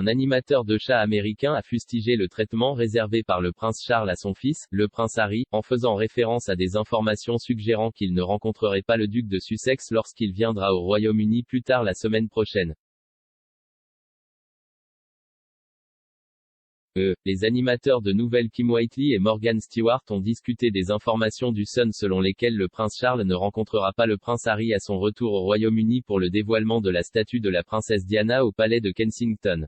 Un animateur de chat américain a fustigé le traitement réservé par le prince Charles à son fils, le prince Harry, en faisant référence à des informations suggérant qu'il ne rencontrerait pas le duc de Sussex lorsqu'il viendra au Royaume-Uni plus tard la semaine prochaine. Les animateurs de nouvelles Kim Whiteley et Morgan Stewart ont discuté des informations du Sun selon lesquelles le prince Charles ne rencontrera pas le prince Harry à son retour au Royaume-Uni pour le dévoilement de la statue de la princesse Diana au palais de Kensington.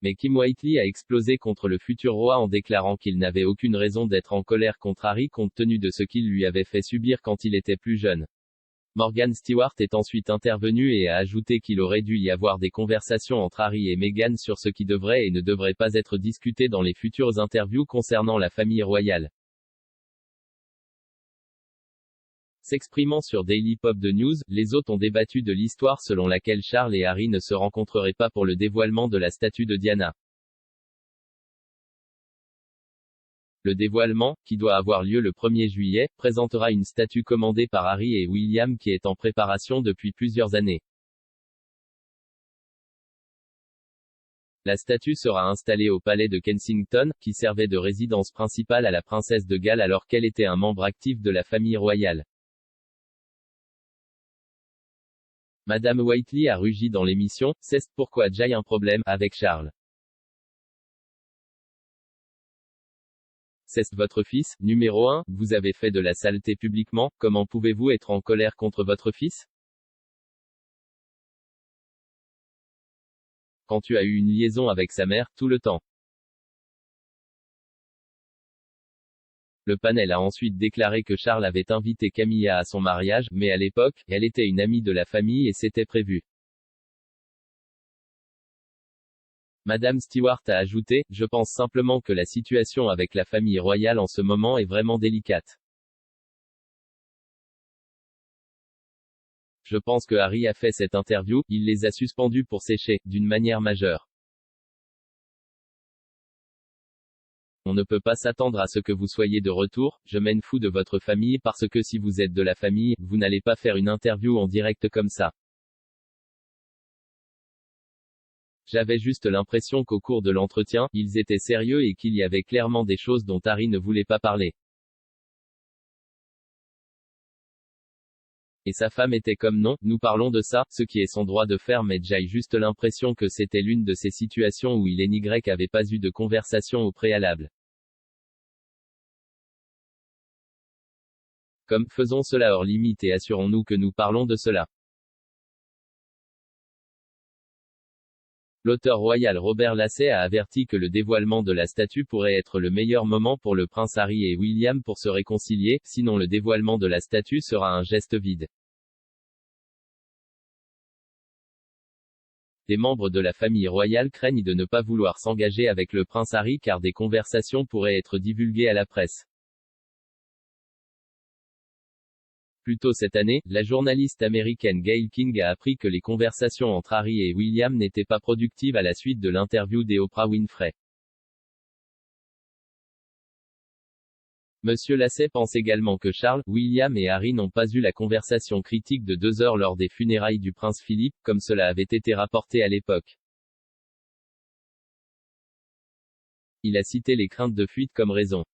Mais Kim Whiteley a explosé contre le futur roi en déclarant qu'il n'avait aucune raison d'être en colère contre Harry compte tenu de ce qu'il lui avait fait subir quand il était plus jeune. Morgan Stewart est ensuite intervenu et a ajouté qu'il aurait dû y avoir des conversations entre Harry et Meghan sur ce qui devrait et ne devrait pas être discuté dans les futures interviews concernant la famille royale. S'exprimant sur Daily Pop The News, les hôtes ont débattu de l'histoire selon laquelle Charles et Harry ne se rencontreraient pas pour le dévoilement de la statue de Diana. Le dévoilement, qui doit avoir lieu le 1er juillet, présentera une statue commandée par Harry et William qui est en préparation depuis plusieurs années. La statue sera installée au palais de Kensington, qui servait de résidence principale à la princesse de Galles alors qu'elle était un membre actif de la famille royale. Madame Whiteley a rugi dans l'émission « C'est pourquoi j'ai un problème avec Charles. C'est votre fils, numéro 1, vous avez fait de la saleté publiquement, comment pouvez-vous être en colère contre votre fils? Quand tu as eu une liaison avec sa mère, tout le temps. Le panel a ensuite déclaré que Charles avait invité Camilla à son mariage, mais à l'époque, elle était une amie de la famille et c'était prévu. Madame Stewart a ajouté, je pense simplement que la situation avec la famille royale en ce moment est vraiment délicate. Je pense que Harry a fait cette interview, il les a suspendus pour sécher, d'une manière majeure. On ne peut pas s'attendre à ce que vous soyez de retour, je m'en fous de votre famille parce que si vous êtes de la famille, vous n'allez pas faire une interview en direct comme ça. J'avais juste l'impression qu'au cours de l'entretien, ils étaient sérieux et qu'il y avait clairement des choses dont Harry ne voulait pas parler. Et sa femme était comme non, nous parlons de ça, ce qui est son droit de faire mais j'ai juste l'impression que c'était l'une de ces situations où il et Y avait pas eu de conversation au préalable. Comme, faisons cela hors limite et assurons-nous que nous parlons de cela. L'auteur royal Robert Lassay a averti que le dévoilement de la statue pourrait être le meilleur moment pour le prince Harry et William pour se réconcilier, sinon le dévoilement de la statue sera un geste vide. Des membres de la famille royale craignent de ne pas vouloir s'engager avec le prince Harry car des conversations pourraient être divulguées à la presse. Plus tôt cette année, la journaliste américaine Gayle King a appris que les conversations entre Harry et William n'étaient pas productives à la suite de l'interview d'Oprah Winfrey. Monsieur Lassay pense également que Charles, William et Harry n'ont pas eu la conversation critique de 2 heures lors des funérailles du prince Philippe, comme cela avait été rapporté à l'époque. Il a cité les craintes de fuite comme raison.